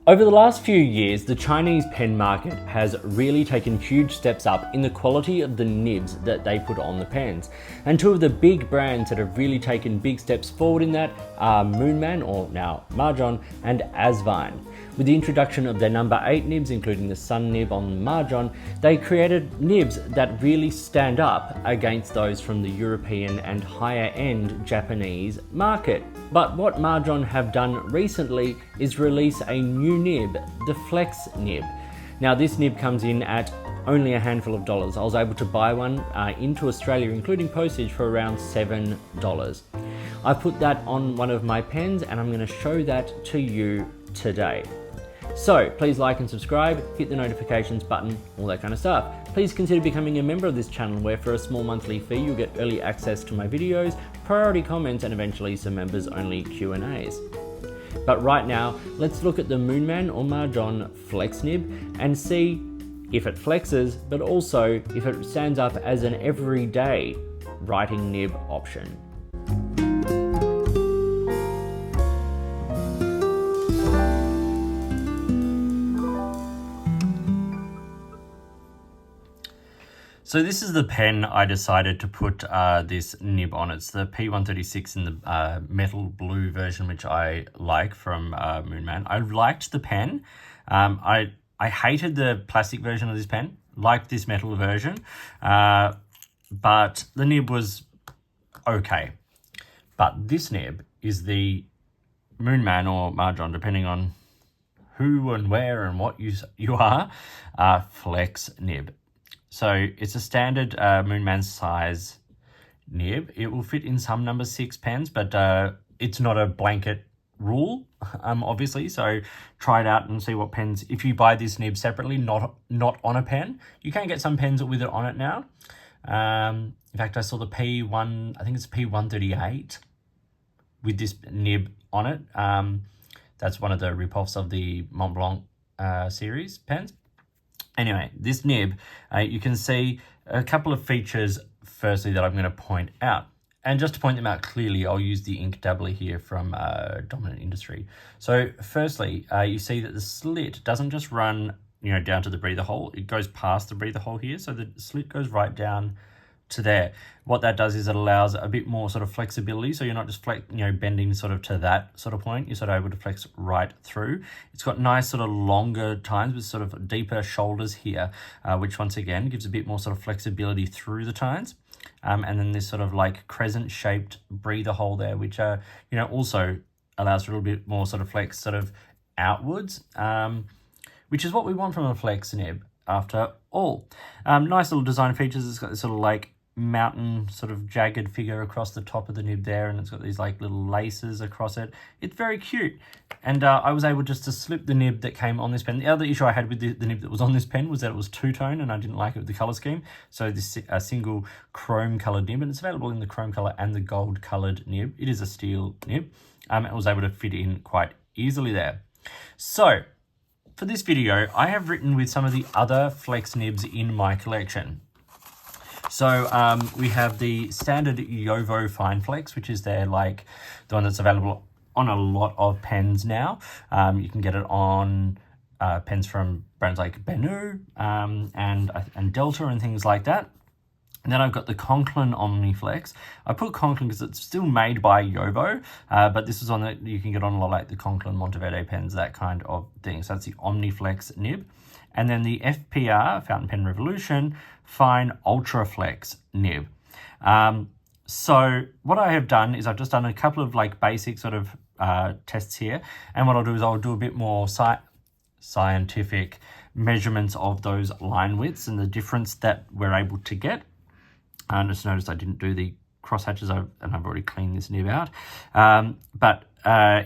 Over the last few years, the Chinese pen market has really taken huge steps up in the quality of the nibs that they put on the pens. And two of the big brands that have really taken big steps forward in that are Moonman, or now Majohn, and Asvine. With the introduction of their number 8 nibs, including the Sun nib on Majohn, they created nibs that really stand up against those from the European and higher end Japanese market. But what Majohn have done recently is release a new nib, the Flex nib. Now this nib comes in at only a handful of dollars. I was able to buy one into Australia, including postage, for around $7. I put that on one of my pens and I'm going to show that to you today. So please like and subscribe, hit the notifications button, all that kind of stuff. Please consider becoming a member of this channel, where for a small monthly fee you'll get early access to my videos, priority comments, and eventually some members only Q&As. But right now, let's look at the Moonman or Majohn Flex nib and see if it flexes, but also if it stands up as an everyday writing nib option. So this is the pen I decided to put this nib on. It's the P136 in the metal blue version, which I like from Moonman. I liked the pen. I hated the plastic version of this pen, liked this metal version, but the nib was okay. But this nib is the Moonman or Majohn, depending on who and where and what you are, Flex nib. So it's a standard Moonman size nib. It will fit in some number 6 pens, but it's not a blanket rule, obviously. So try it out and see what pens. If you buy this nib separately, not on a pen, you can get some pens with it on it now. In fact, I saw the P1, I think it's P138 with this nib on it. That's one of the rip-offs of the Mont Blanc series pens. Anyway, this nib, you can see a couple of features, firstly, that I'm going to point out. And just to point them out clearly, I'll use the ink dabbler here from Dominant Industry. So firstly, you see that the slit doesn't just run down to the breather hole. It goes past the breather hole here. So the slit goes right down to there. What that does is it allows a bit more sort of flexibility, so you're not just bending sort of to that sort of point. You're sort of able to flex right through. It's got nice sort of longer tines with sort of deeper shoulders here, which once again gives a bit more sort of flexibility through the tines. And then this sort of like crescent shaped breather hole there, which also allows for a little bit more sort of flex sort of outwards, which is what we want from a flex nib after all. Nice little design features. It's got this sort of like mountain sort of jagged figure across the top of the nib there, and it's got these like little laces across it. It's very cute. And I was able just to slip the nib that came on this pen. The other issue I had with the nib that was on this pen was that it was two-tone, and I didn't like it with the color scheme. So this single chrome colored nib, and it's available in the chrome color and the gold colored nib. It is a steel nib. It was able to fit in quite easily there. So for this video, I have written with some of the other Flex nibs in my collection. So we have the standard Jowo Fine Flex, which is the one that's available on a lot of pens now. You can get it on pens from brands like Benu and Delta and things like that. And then I've got the Conklin OmniFlex. I put Conklin because it's still made by Jowo, but this is you can get on a lot like the Conklin Monteverde pens, that kind of thing. So that's the OmniFlex nib. And then the FPR, Fountain Pen Revolution, Fine Ultraflex nib. So what I have done is I've just done a couple of like basic sort of tests here. And what I'll do is I'll do a bit more scientific measurements of those line widths and the difference that we're able to get. And just noticed I didn't do the crosshatches, and I've already cleaned this nib out.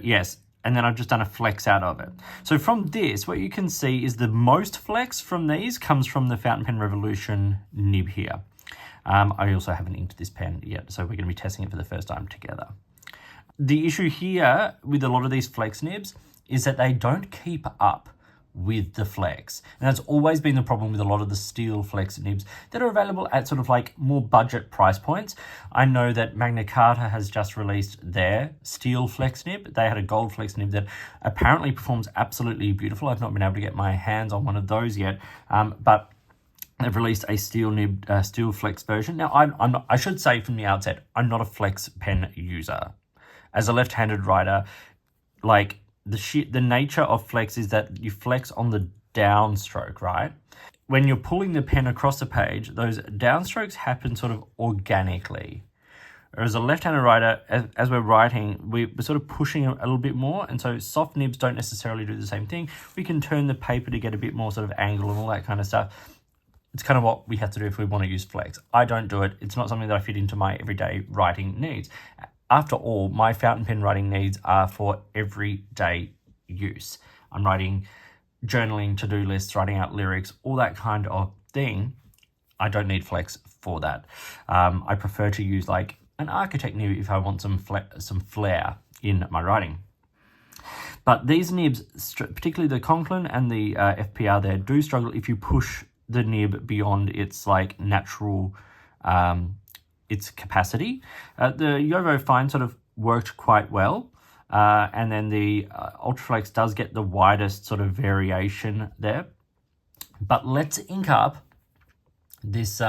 Yes, and then I've just done a flex out of it. So from this, what you can see is the most flex from these comes from the Fountain Pen Revolution nib here. I also haven't inked this pen yet, so we're going to be testing it for the first time together. The issue here with a lot of these flex nibs is that they don't keep up with the flex. And that's always been the problem with a lot of the steel flex nibs that are available at sort of like more budget price points. I know that Magna Carta has just released their steel flex nib. They had a gold flex nib that apparently performs absolutely beautiful. I've not been able to get my hands on one of those yet, but they've released a steel nib, steel flex version. Now, I should say from the outset, I'm not a flex pen user. As a left-handed writer, like the nature of flex is that you flex on the downstroke, right? When you're pulling the pen across the page, those downstrokes happen sort of organically. Whereas a left-handed writer, as we're writing, we're sort of pushing a little bit more, and so soft nibs don't necessarily do the same thing. We can turn the paper to get a bit more sort of angle and all that kind of stuff. It's kind of what we have to do if we want to use flex. I don't do it. It's not something that I fit into my everyday writing needs. After all, my fountain pen writing needs are for everyday use. I'm writing journaling, to-do lists, writing out lyrics, all that kind of thing. I don't need flex for that. I prefer to use like an architect nib if I want some flair in my writing. But these nibs, particularly the Conklin and the FPR there, do struggle if you push the nib beyond its like natural its capacity. The Jowo Fine sort of worked quite well, and then the Ultraflex does get the widest sort of variation there. But let's ink up this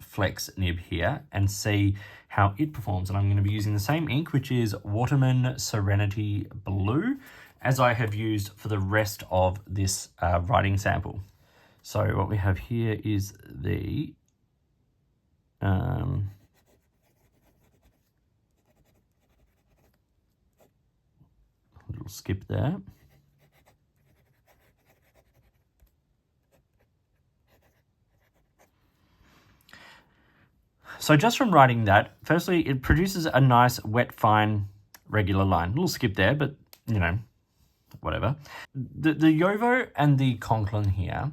flex nib here and see how it performs. And I'm going to be using the same ink, which is Waterman Serenity Blue, as I have used for the rest of this writing sample. So what we have here is the little skip there. So just from writing that, firstly, it produces a nice wet, fine, regular line. A little skip there, but you know, whatever. The Jowo and the Conklin here,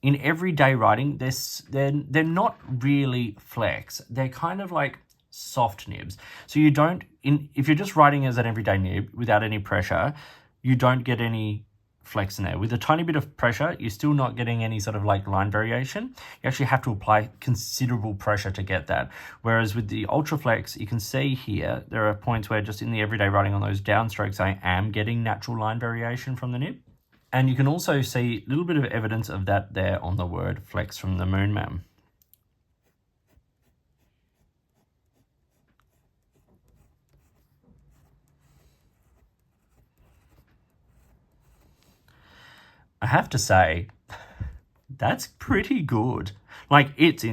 in everyday writing, they're not really flex. They're kind of like soft nibs. So you don't, if you're just writing as an everyday nib without any pressure, you don't get any flex in there. With a tiny bit of pressure, you're still not getting any sort of like line variation. You actually have to apply considerable pressure to get that. Whereas with the Ultraflex, you can see here, there are points where just in the everyday writing on those downstrokes, I am getting natural line variation from the nib. And you can also see a little bit of evidence of that there on the word flex from the Moonman. I have to say, that's pretty good. Like, it's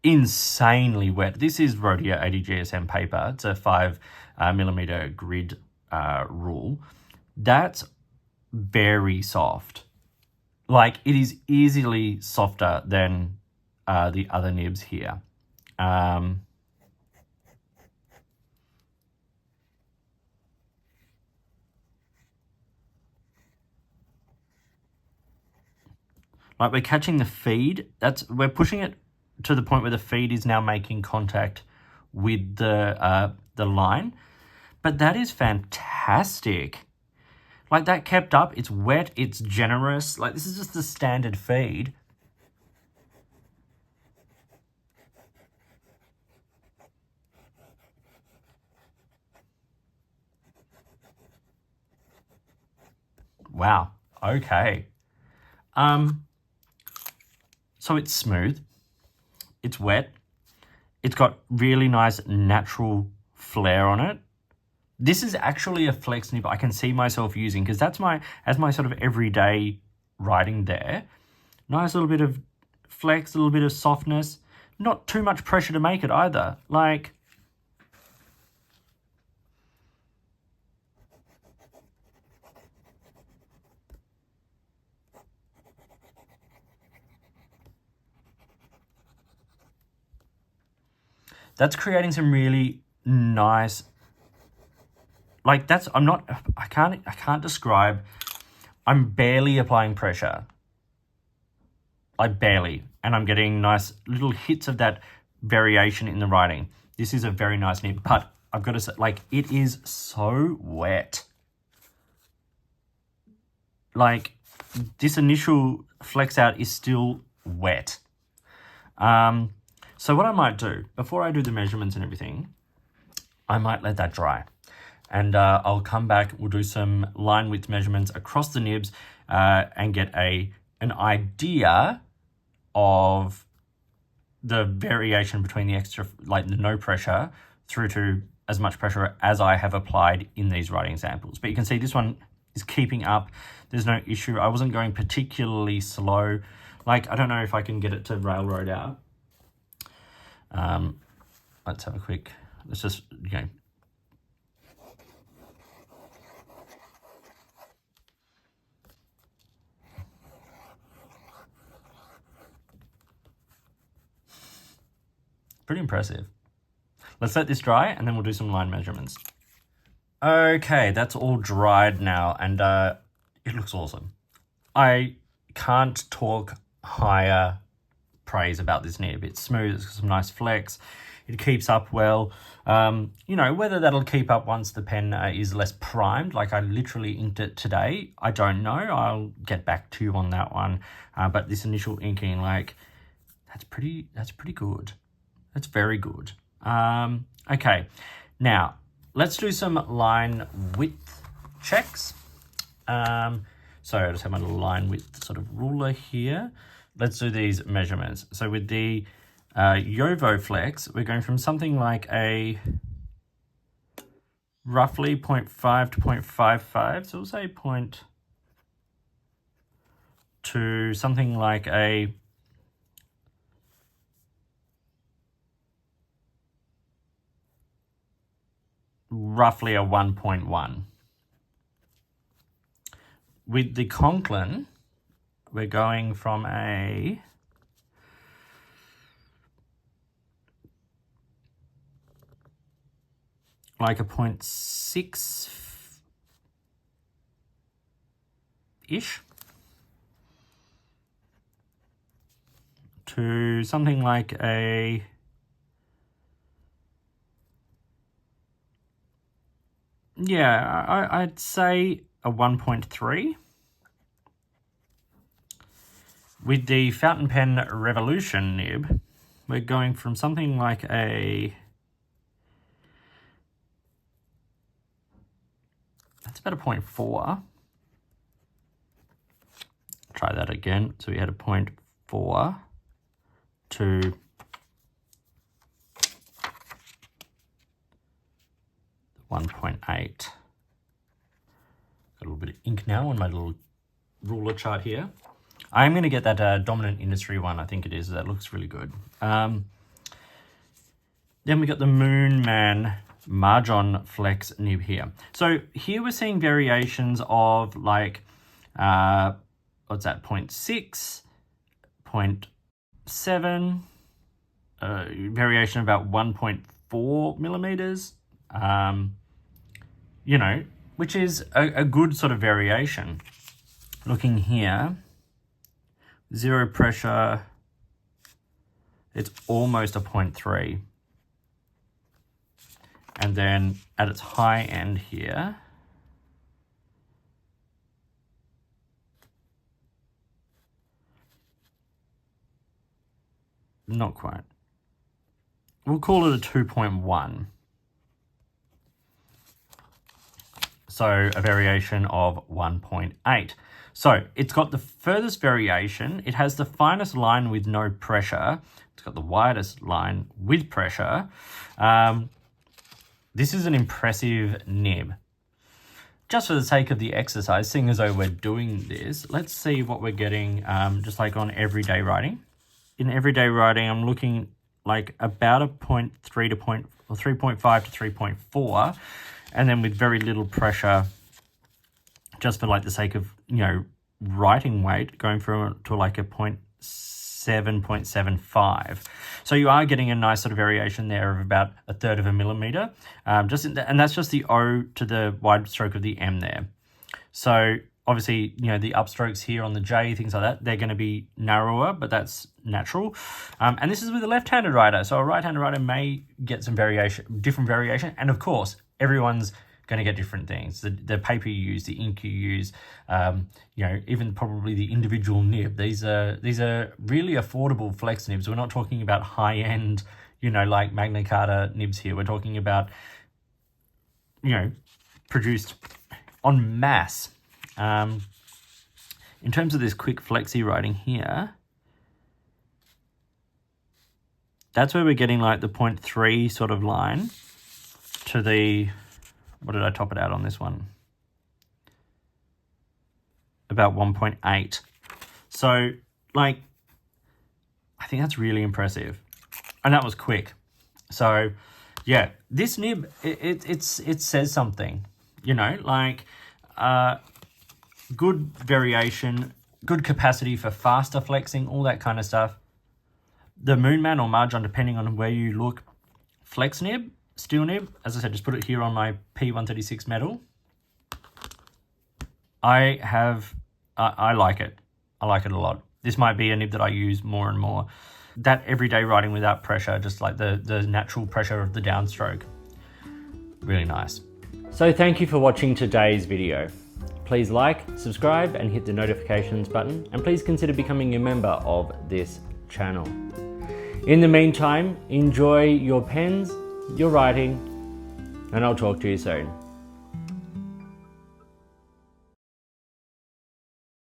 insanely wet. This is Rhodia 80 GSM paper. It's a 5mm grid rule. That's very soft. Like, it is easily softer than the other nibs here. Like, we're catching the feed. We're pushing it to the point where the feed is now making contact with the line. But that is fantastic. Like, that kept up. It's wet. It's generous. Like, this is just the standard feed. Wow. Okay. So it's smooth. It's wet. It's got really nice natural flair on it. This is actually a flex nib I can see myself using, because that's my sort of everyday writing there. Nice little bit of flex, a little bit of softness. Not too much pressure to make it either. Like, that's creating some really nice, like, that's, I can't describe, I'm barely applying pressure. Barely, and I'm getting nice little hits of that variation in the writing. This is a very nice nib, but I've got to say, like, it is so wet. Like, this initial flex out is still wet. So what I might do, before I do the measurements and everything, I might let that dry. And I'll come back, we'll do some line width measurements across the nibs and get an idea of the variation between the extra, like the no pressure through to as much pressure as I have applied in these writing samples. But you can see this one is keeping up. There's no issue. I wasn't going particularly slow. Like, I don't know if I can get it to railroad out. Let's have a quick, let's just, pretty impressive. Let's let this dry and then we'll do some line measurements. Okay, that's all dried now and it looks awesome. I can't talk higher praise about this nib. It's smooth, it's got some nice flex, it keeps up well. Whether that'll keep up once the pen is less primed, like I literally inked it today, I don't know. I'll get back to you on that one. But this initial inking, like, that's pretty good. That's very good. Okay, now let's do some line width checks. So I just have my little line width sort of ruler here. Let's do these measurements. So with the Yovo Flex, we're going from something like a roughly 0.5 to 0.55. So we'll say point to something like a roughly a 1.1. With the Conklin, we're going from a like a 0.6-ish to something like a I'd say a 1.3. With the Fountain Pen Revolution nib, we're going from something like a, that's about a 0.4. Try that again. So we had a 0.4 to 1.8. Got a little bit of ink now on my little ruler chart here. I'm going to get that Dominant Industry one, I think it is. That looks really good. Then we got the Moonman Majohn Flex nib here. So here we're seeing variations of like, what's that, 0.6, 0.7, variation about 1.4 millimeters. Which is a good sort of variation. Looking here, zero pressure, it's almost a 0.3. And then at its high end here, not quite. We'll call it a 2.1. So a variation of 1.8. So it's got the furthest variation. It has the finest line with no pressure. It's got the widest line with pressure. This is an impressive nib. Just for the sake of the exercise, seeing as though we're doing this, let's see what we're getting just like on everyday writing. In everyday writing, I'm looking like about a 0.3 to 3.5 to 3.4. And then with very little pressure, just for like the sake of, writing weight, going from to like a 0.7, 0.75. So you are getting a nice sort of variation there of about a third of a millimeter. And that's just the O to the wide stroke of the M there. So obviously, the upstrokes here on the J, things like that, they're going to be narrower, but that's natural. And this is with a left-handed writer. So a right-handed writer may get some different variation. And of course, everyone's going to get different things. The paper you use, the ink you use, you know, even probably the individual nib. These are really affordable flex nibs. We're not talking about high-end, you know, like Magna Carta nibs here. We're talking about, you know, produced en masse. In terms of this quick flexi writing here, that's where we're getting like the 0.3 sort of line to the, what did I top it out on this one? About 1.8. So like, I think that's really impressive. And that was quick. So yeah, this nib, it says something, you know, like good variation, good capacity for faster flexing, all that kind of stuff. The Moonman or Majohn, depending on where you look, flex nib, steel nib, as I said, just put it here on my P136 metal. I like it. I like it a lot. This might be a nib that I use more and more. That everyday writing without pressure, just like the natural pressure of the downstroke. Really nice. So thank you for watching today's video. Please like, subscribe, and hit the notifications button. And please consider becoming a member of this channel. In the meantime, enjoy your pens, your writing, and I'll talk to you soon.